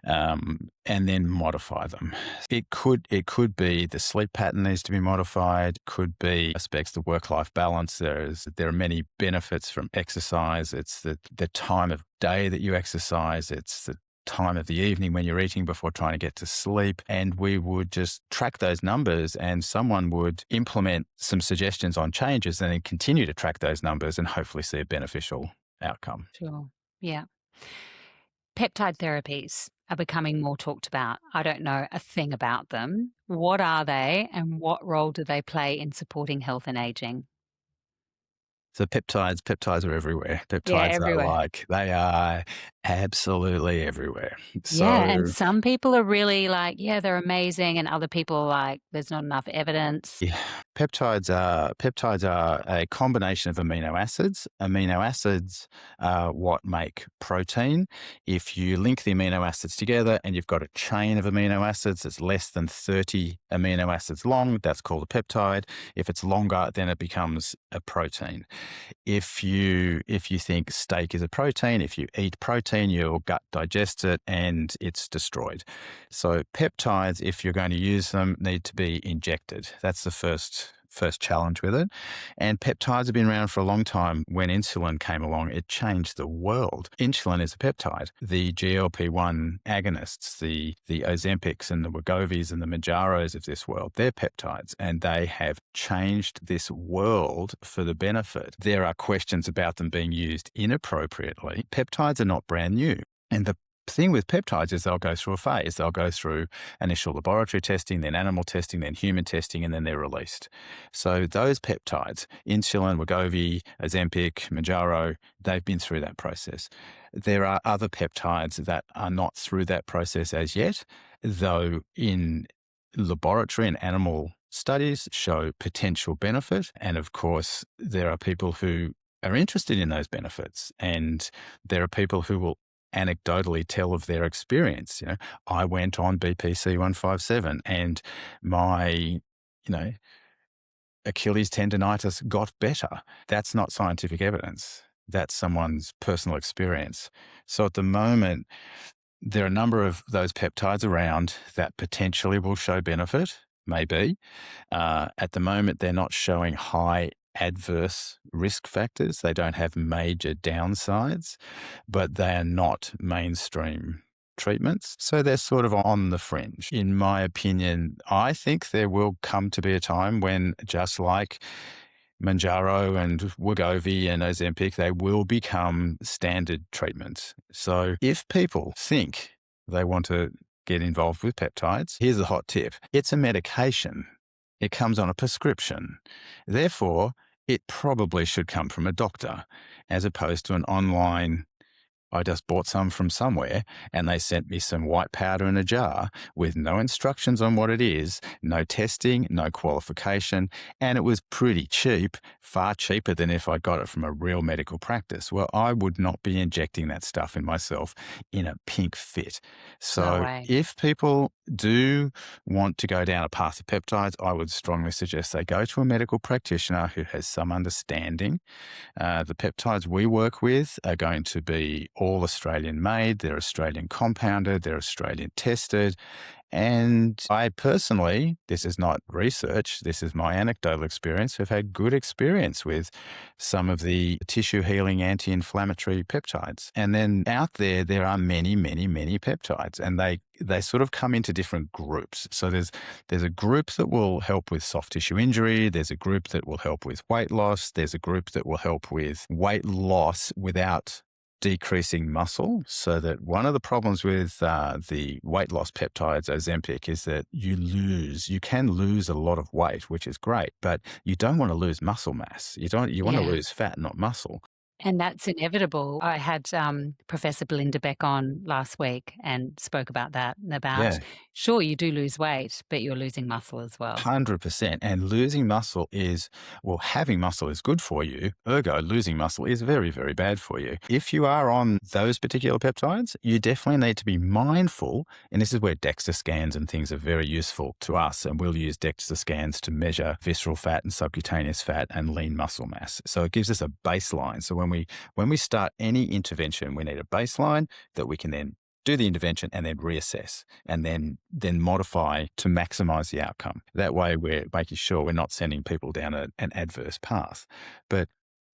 and then modify them. It could be the sleep pattern needs to be modified. Could be aspects of work-life balance. There are many benefits from exercise. It's the time of day that you exercise. It's the time of the evening when you're eating before trying to get to sleep. And we would just track those numbers, and someone would implement some suggestions on changes and then continue to track those numbers and hopefully see a beneficial outcome.
Sure. Yeah. Peptide therapies are becoming more talked about. I don't know a thing about them. What are they and what role do they play in supporting health and aging?
So peptides are everywhere.
Yeah,
Peptides are
everywhere.
they are absolutely everywhere.
Yeah, and
So
some people are really like, yeah, they're amazing, and other people are like, there's not enough evidence.
yeah, Peptides are a combination of amino acids. Amino acids are what make protein. If you link the amino acids together and you've got a chain of amino acids that's less than 30 amino acids long, that's called a peptide. If it's longer, then it becomes a protein. If you think steak is a protein, if you eat protein, your gut digests it and it's destroyed. So peptides, if you're going to use them, need to be injected. That's the first challenge with it. And peptides have been around for a long time. When insulin came along, it changed the world. Insulin is a peptide. The GLP-1 agonists, the Ozempics and the Wegovy's and the Mounjaros of this world, they're peptides, and they have changed this world for the benefit. There are questions about them being used inappropriately. Peptides are not brand new. And the thing with peptides is they'll go through a phase. They'll go through initial laboratory testing, then animal testing, then human testing, and then they're released. So those peptides, insulin, Wegovy, Ozempic, Mounjaro, they've been through that process. There are other peptides that are not through that process as yet, though in laboratory and animal studies show potential benefit. And of course, there are people who are interested in those benefits, and there are people who will anecdotally tell of their experience. I went on BPC 157 and my, Achilles tendonitis got better. That's not scientific evidence. That's someone's personal experience. So at the moment, there are a number of those peptides around that potentially will show benefit, maybe. At the moment, they're not showing high adverse risk factors. They don't have major downsides, but they are not mainstream treatments. So they're sort of on the fringe. In my opinion, I think there will come to be a time when, just like Mounjaro and Wegovy and Ozempic, they will become standard treatments. So if people think they want to get involved with peptides, here's the hot tip. It's a medication. It comes on a prescription. Therefore, it probably should come from a doctor as opposed to an online, I just bought some from somewhere and they sent me some white powder in a jar with no instructions on what it is, no testing, no qualification, and it was pretty cheap, far cheaper than if I got it from a real medical practice. Well, I would not be injecting that stuff in myself in a pink fit.
No
So
way.
if people do want to go down a path of peptides, I would strongly suggest they go to a medical practitioner who has some understanding. The peptides we work with are going to be all Australian made, they're Australian compounded, they're Australian tested. And I personally, this is not research, this is my anecdotal experience, have had good experience with some of the tissue healing anti-inflammatory peptides. And then out there are many, many, many peptides, and they sort of come into different groups. So there's a group that will help with soft tissue injury. There's a group that will help with weight loss. There's a group that will help with weight loss without decreasing muscle. So that one of the problems with the weight loss peptides, Ozempic, is that you can lose a lot of weight, which is great, but you don't want to lose muscle mass. You want to
Yeah.
lose fat, not muscle.
And that's inevitable. I had Professor Belinda Beck on last week and spoke about that, about,
Yeah.
sure, you do lose weight, but you're losing muscle as well.
100%. And losing muscle having muscle is good for you. Ergo, losing muscle is very, very bad for you. If you are on those particular peptides, you definitely need to be mindful. And this is where DEXA scans and things are very useful to us. And we'll use DEXA scans to measure visceral fat and subcutaneous fat and lean muscle mass. So it gives us a baseline. So when we start any intervention, we need a baseline that we can then do the intervention and then reassess and then modify to maximize the outcome. That way we're making sure we're not sending people down an adverse path. But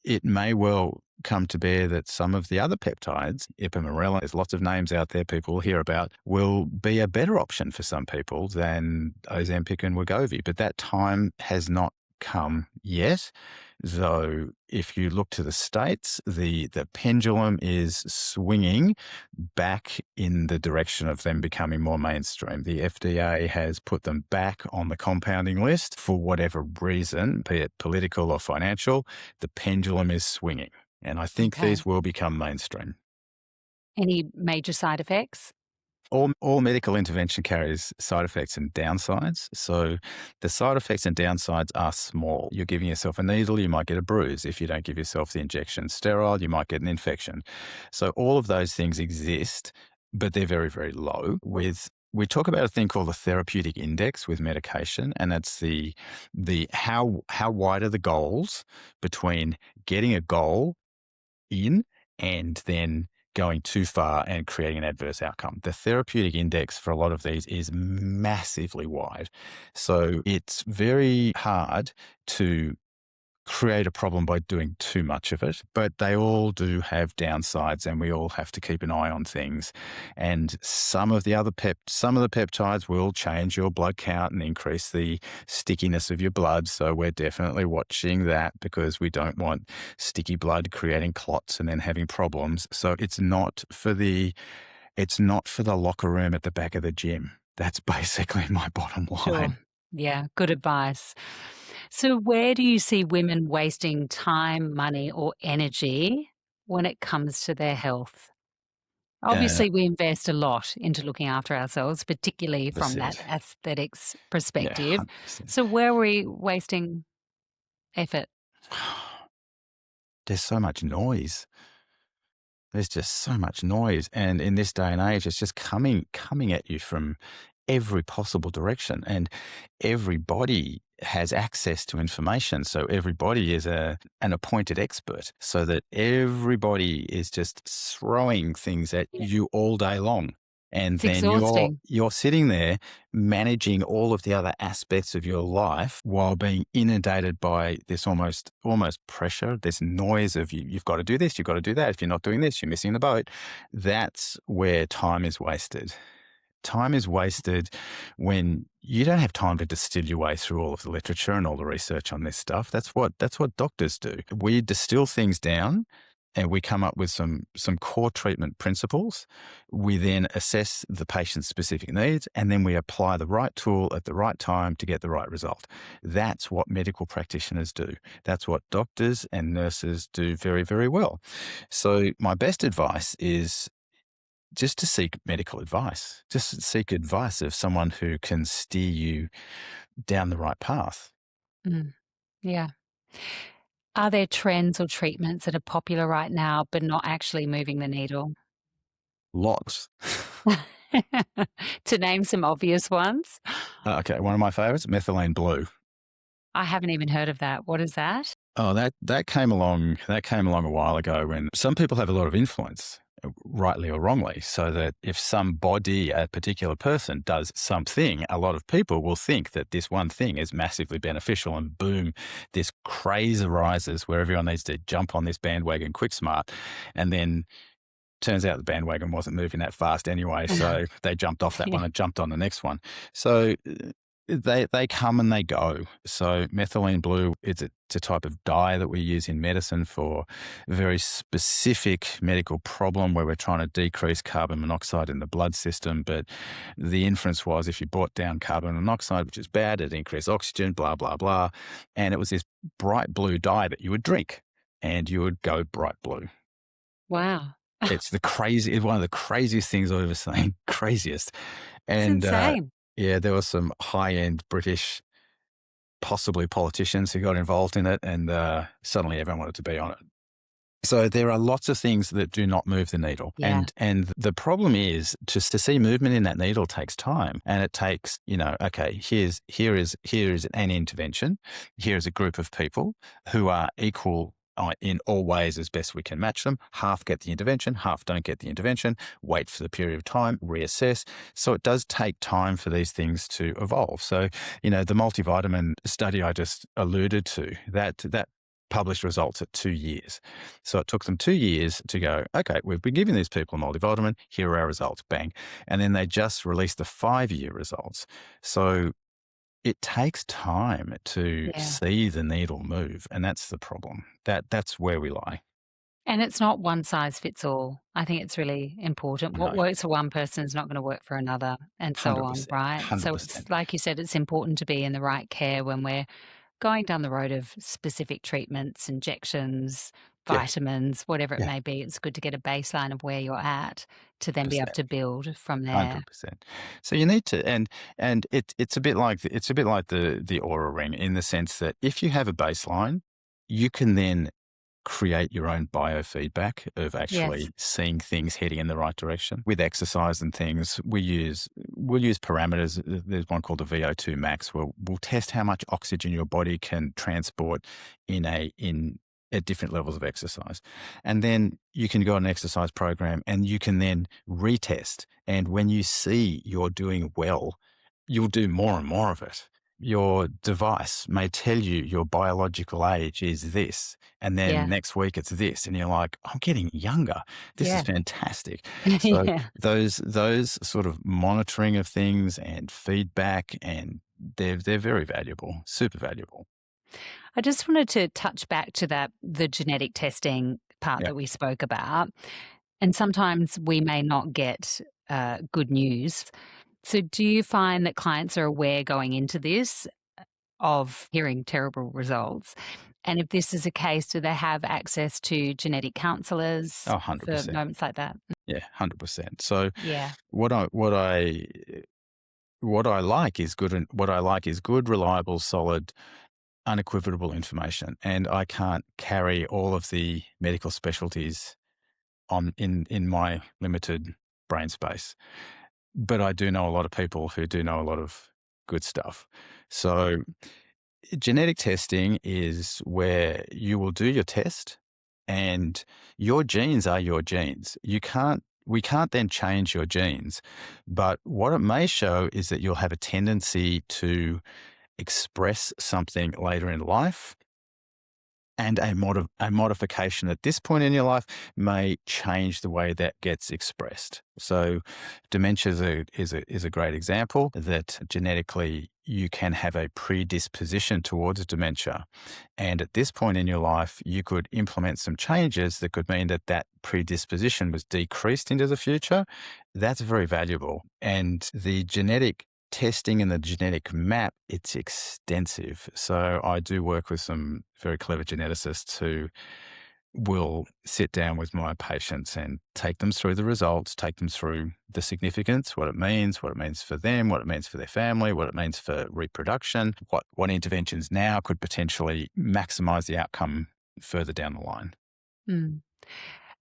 it may well come to bear that some of the other peptides, ipamorelin, there's lots of names out there people will hear about, will be a better option for some people than Ozempic and Wegovy. But that time has not come yet. Though if you look to the States, the pendulum is swinging back in the direction of them becoming more mainstream. The FDA has put them back on the compounding list for whatever reason, be it political or financial. The pendulum is swinging. And I think
Okay.
these will become mainstream.
Any major side effects?
all medical intervention carries side effects and downsides. So the side effects and downsides are small. You're giving yourself a needle, you might get a bruise. If you don't give yourself the injection sterile, you might get an infection. So all of those things exist, but they're very, very low. We talk about a thing called the therapeutic index with medication, and that's the how wide are the goals between getting a goal in and then going too far and creating an adverse outcome. The therapeutic index for a lot of these is massively wide. So it's very hard to create a problem by doing too much of it, but they all do have downsides and we all have to keep an eye on things. And some of the peptides will change your blood count and increase the stickiness of your blood. So we're definitely watching that because we don't want sticky blood creating clots and then having problems. So it's not for the locker room at the back of the gym. That's basically my bottom
Sure.
line.
Yeah, good advice. So, where do you see women wasting time, money, or energy when it comes to their health?
Uh,
Obviously, we invest a lot into looking after ourselves, particularly from that
100%.
aesthetics
Yeah,
perspective.
100%.
So, where are we wasting effort?
There's so much noise. There's just so much noise, and in this day and age, it's just coming at you from every possible direction, and everybody has access to information. So everybody is an appointed expert, so that everybody is just throwing things at
Yeah.
you all day long. And
It's
then
exhausting.
you're sitting there managing all of the other aspects of your life while being inundated by this almost pressure, this noise of you've got to do this, you've got to do that. If you're not doing this, you're missing the boat. That's where time is wasted. Time is wasted when you don't have time to distill your way through all of the literature and all the research on this stuff. That's what doctors do. We distill things down and we come up with some core treatment principles. We then assess the patient's specific needs and then we apply the right tool at the right time to get the right result. That's what medical practitioners do. That's what doctors and nurses do very, very well. So my best advice is just to seek medical advice, just seek advice of someone who can steer you down the right path.
Mm, yeah. Are there trends or treatments that are popular right now, but not actually moving the needle?
Lots.
To name some obvious ones.
Okay, one of my favorites, methylene blue.
I haven't even heard of that. What is that?
Oh, that came along. That came along a while ago when some people have a lot of influence, rightly or wrongly. So that if somebody, a particular person, does something, a lot of people will think that this one thing is massively beneficial, and boom, this craze arises where everyone needs to jump on this bandwagon quick smart, and then turns out the bandwagon wasn't moving that fast anyway, so they jumped off that
Yeah.
one and jumped on the next one. So they come and they go. So methylene blue, it's a type of dye that we use in medicine for a very specific medical problem where we're trying to decrease carbon monoxide in the blood system. But the inference was if you brought down carbon monoxide, which is bad, it increased oxygen, blah, blah, blah. And it was this bright blue dye that you would drink and you would go bright blue.
Wow.
It's one of the craziest things I've ever seen. Craziest.
It's
And
insane.
yeah, there were some high-end British, possibly politicians who got involved in it, and suddenly everyone wanted to be on it. So there are lots of things that do not move the needle.
Yeah.
And the problem is just to see movement in that needle takes time. And it takes, okay, here is an intervention. Here's a group of people who are equal in all ways as best we can match them. Half get the intervention, half don't get the intervention, wait for the period of time, reassess. So it does take time for these things to evolve. So, the multivitamin study I just alluded to, that published results at 2 years. So it took them 2 years to go, okay, we've been giving these people a multivitamin, here are our results, bang. And then they just released the 5-year results. So it takes time to
Yeah.
see the needle move, and that's the problem. That's where we lie.
And it's not one size fits all. I think it's really important. What
No,
works for one person is not going to work for another, and so on,
100%,
right? So it's
100%.
like you said, it's important to be in the right care when we're going down the road of specific treatments, injections,
Yeah.
vitamins, whatever it
Yeah.
may be. It's good to get a baseline of where you're at to then be able
100%.
to build from there.
100%. So you need to, and it's a bit like the aura ring in the sense that if you have a baseline, you can then create your own biofeedback of
Yes.
actually seeing things heading in the right direction. With exercise and things, we'll use parameters. There's one called the VO2 max, where we'll test how much oxygen your body can transport in at different levels of exercise. And then you can go on an exercise program and you can then retest. And when you see you're doing well, you'll do more and more of it. Your device may tell you your biological age is this, and then
Yeah.
next week it's this, and you're like, I'm getting younger. This is
Yeah.
fantastic. So
Yeah.
those sort of monitoring of things and feedback, and they're very valuable, super valuable.
I just wanted to touch back to the genetic testing part
Yeah.
that we spoke about. And sometimes we may not get good news. So, do you find that clients are aware going into this of hearing terrible results? And if this is a case, do they have access to genetic
Oh,
counselors for
100%.
moments like that?
Yeah, 100%. So
Yeah.
what I what I what I like is good, and what I like is good, reliable, solid, unequivocal information. And I can't carry all of the medical specialties on in my limited brain space. But I do know a lot of people who do know a lot of good stuff. So genetic testing is where you will do your test and your genes are your genes. We can't then change your genes, but what it may show is that you'll have a tendency to express something later in life, and a modification at this point in your life may change the way that gets expressed. So, dementia is a great example that genetically you can have a predisposition towards dementia. And at this point in your life, you could implement some changes that could mean that that predisposition was decreased into the future. That's very valuable. And the genetic testing and the genetic map, it's extensive. So I do work with some very clever geneticists who will sit down with my patients and take them through the results, take them through the significance, what it means for them, what it means for their family, what it means for reproduction, what interventions now could potentially maximize the outcome further down the line.
Mm.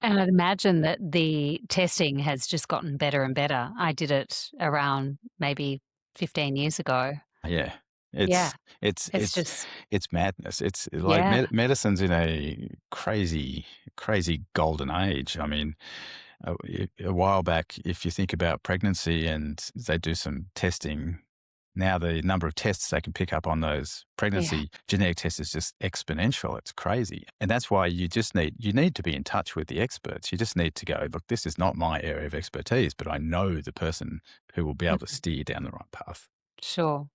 And I'd imagine that the testing has just gotten better and better. I did it around maybe 15 years ago.
Yeah.
Yeah.
It's it's
It's
it's
just,
it's madness. It's like
yeah.
medicine's in a crazy golden age. I mean, a while back, if you think about pregnancy and they do some testing, now the number of tests they can pick up on those
Yeah.
pregnancy genetic tests is just exponential. It's crazy. And that's why you need to be in touch with the experts. You just need to go, look, this is not my area of expertise, but I know the person who will be able to
Mhm.
steer you down the right path.
Sure.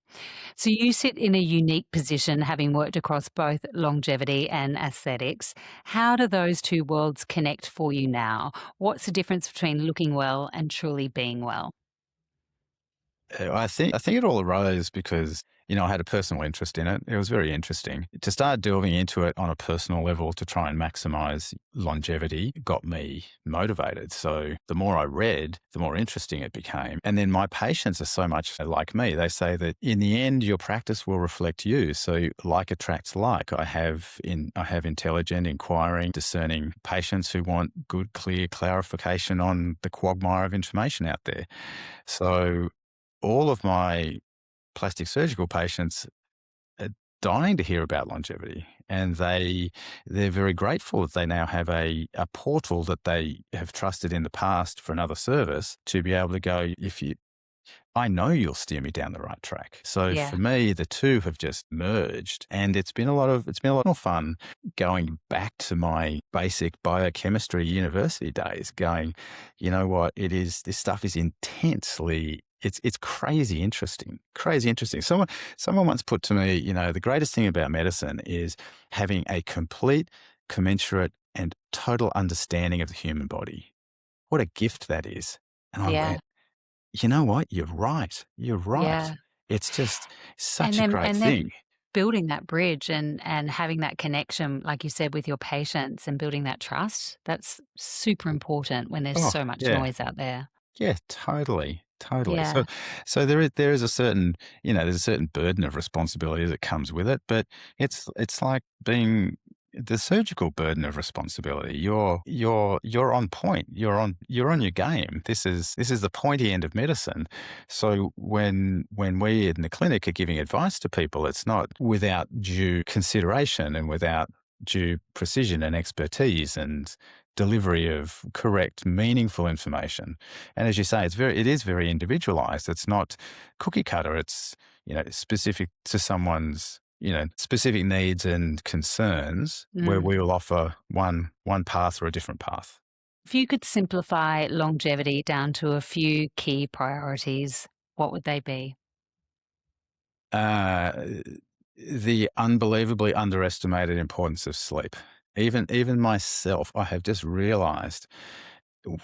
So you sit in a unique position having worked across both longevity and aesthetics. How do those two worlds connect for you now? What's the difference between looking well and truly being well?
I think it all arose because, I had a personal interest in it. It was very interesting. To start delving into it on a personal level to try and maximize longevity got me motivated. So the more I read, the more interesting it became. And then my patients are so much like me. They say that in the end, your practice will reflect you. So like attracts like. I have intelligent, inquiring, discerning patients who want good, clear clarification on the quagmire of information out there. So all of my plastic surgical patients are dying to hear about longevity, and they're very grateful that they now have a portal that they have trusted in the past for another service to be able to go, I know you'll steer me down the right track. So for
Yeah.
me, the two have just merged, and it's been a lot more fun going back to my basic biochemistry university days. Going, you know what? This stuff is intensely. It's crazy interesting, crazy interesting. Someone once put to me, the greatest thing about medicine is having a complete, commensurate, and total understanding of the human body. What a gift that is! And I
Yeah.
went, you know what? You're right. You're right.
Yeah.
It's just
And
such a
then
great
and then
thing.
building that bridge and having that connection, like you said, with your patients and building that trust, that's super important when there's
Oh,
so much
yeah.
noise out there.
Yeah, totally, totally.
Yeah.
So there is a certain, there's a certain burden of responsibility that comes with it, but it's like being the surgical burden of responsibility. You're on point. You're on your game. This is the pointy end of medicine. So when we in the clinic are giving advice to people, it's not without due consideration and without due precision and expertise and delivery of correct, meaningful information. And as you say, it is very individualized. It's not cookie cutter. It's, specific to someone's, specific needs and concerns where
Mm.
we will offer one path or a different path.
If you could simplify longevity down to a few key priorities, what would they be?
Uh, the unbelievably underestimated importance of sleep. Even myself, I have just realized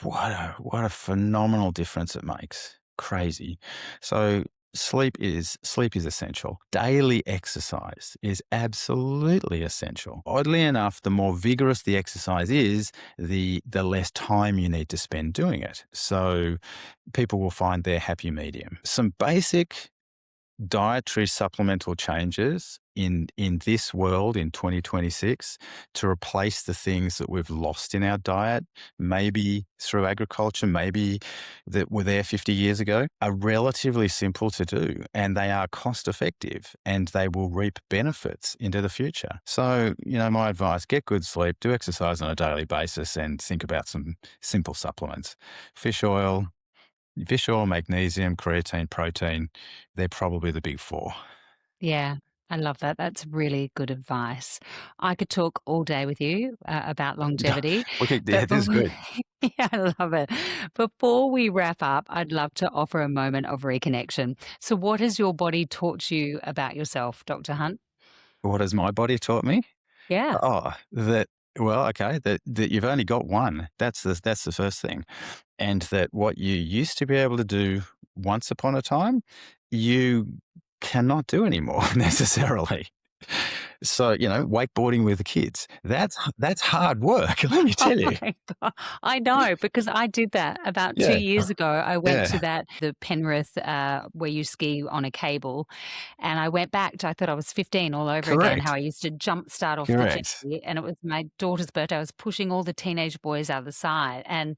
what a phenomenal difference it makes. Crazy. So sleep is essential. Daily exercise is absolutely essential. Oddly enough, the more vigorous the exercise is, the less time you need to spend doing it. So people will find their happy medium. Some basic dietary supplemental changes in this world in 2026 to replace the things that we've lost in our diet, maybe through agriculture, maybe that were there 50 years ago, are relatively simple to do, and they are cost effective, and they will reap benefits into the future. So, my advice, get good sleep, do exercise on a daily basis, and think about some simple supplements. Fish oil, magnesium, creatine, protein, they're probably the big four.
Yeah, I love that. That's really good advice. I could talk all day with you about longevity,
Yeah,
but
this is good.
yeah, I love it. Before we wrap up, I'd love to offer a moment of reconnection. So, what has your body taught you about yourself, Dr. Hunt?
What has my body taught me?
Yeah.
Oh, that you've only got one. That's the first thing. And that what you used to be able to do once upon a time, you cannot do anymore necessarily. So, wakeboarding with the kids, that's hard work, let me
Oh
tell you.
my god. I know, because I did that about 2
Yeah,
years ago. I went to
yeah,
the Penrith, where you ski on a cable, and I went back to I thought I was 15 all over again, how
correct,
I used to jump start off the
correct.
jetty, and it was my daughter's birthday. I was pushing all the teenage boys out of the side, and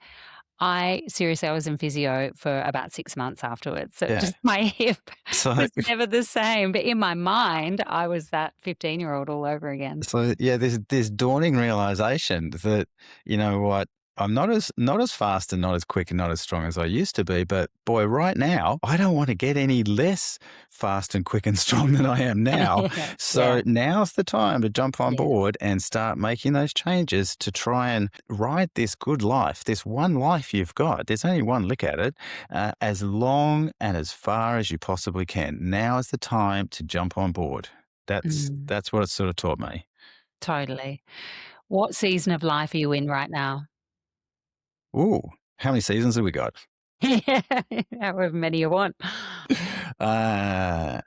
I was in physio for about 6 months afterwards. So
Yeah.
just my hip
So
was never the same, but in my mind, I was that 15-year-old all over again.
So yeah, there's this dawning realization that you know what, I'm not as fast and not as quick and not as strong as I used to be, but boy, right now I don't want to get any less fast and quick and strong than I am now.
Yeah,
So
yeah,
now's the time to jump on
yeah.
board and start making those changes to try and ride this good life, this one life you've got. There's only one lick at it, as long and as far as you possibly can. Now is the time to jump on board. That's
Mm,
that's what it sort of taught me.
totally. What season of life are you in right now?
Ooh, how many seasons have we got?
Yeah, however many you want.
Uh,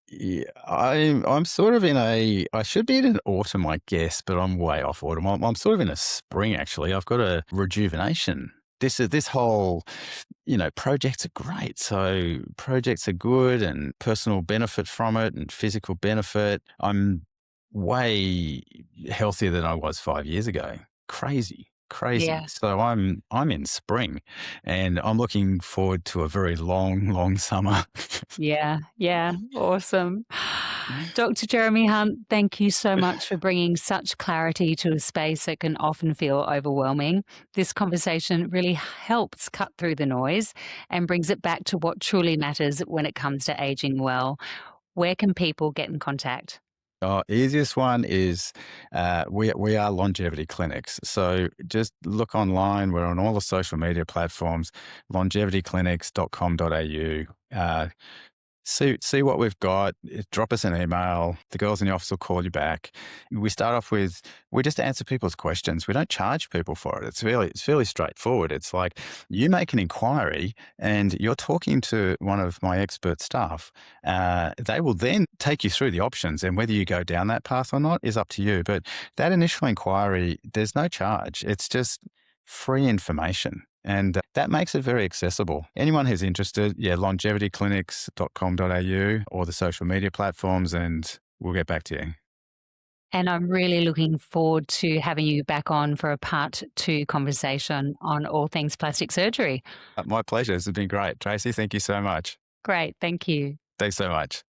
yeah, I'm sort of in a. I should be in an autumn, I guess, but I'm way off autumn. I'm sort of in a spring actually. I've got a rejuvenation. This whole, projects are great. So projects are good and personal benefit from it and physical benefit. I'm way healthier than I was 5 years ago. Crazy, crazy.
Yeah,
So I'm in spring, and I'm looking forward to a very long, long summer.
yeah, yeah, awesome. Dr. Jeremy Hunt, thank you so much for bringing such clarity to a space that can often feel overwhelming. This conversation really helps cut through the noise and brings it back to what truly matters when it comes to aging well. Where can people get in contact?
Oh, easiest one is we are longevity clinics. So just look online. We're on all the social media platforms, longevityclinics.com.au. see what we've got. Drop us an email. The girls in the office will call you back. We start off with, we just answer people's questions. We don't charge people for it. It's fairly straightforward. It's like you make an inquiry and you're talking to one of my expert staff. They will then take you through the options, and whether you go down that path or not is up to you. But that initial inquiry, there's no charge. It's just free information. And that makes it very accessible. Anyone who's interested, longevityclinics.com.au or the social media platforms, and we'll get back to you.
And I'm really looking forward to having you back on for a part 2 conversation on all things plastic surgery.
My pleasure. This has been great. Tracy, thank you so much.
Great. Thank you.
Thanks so much.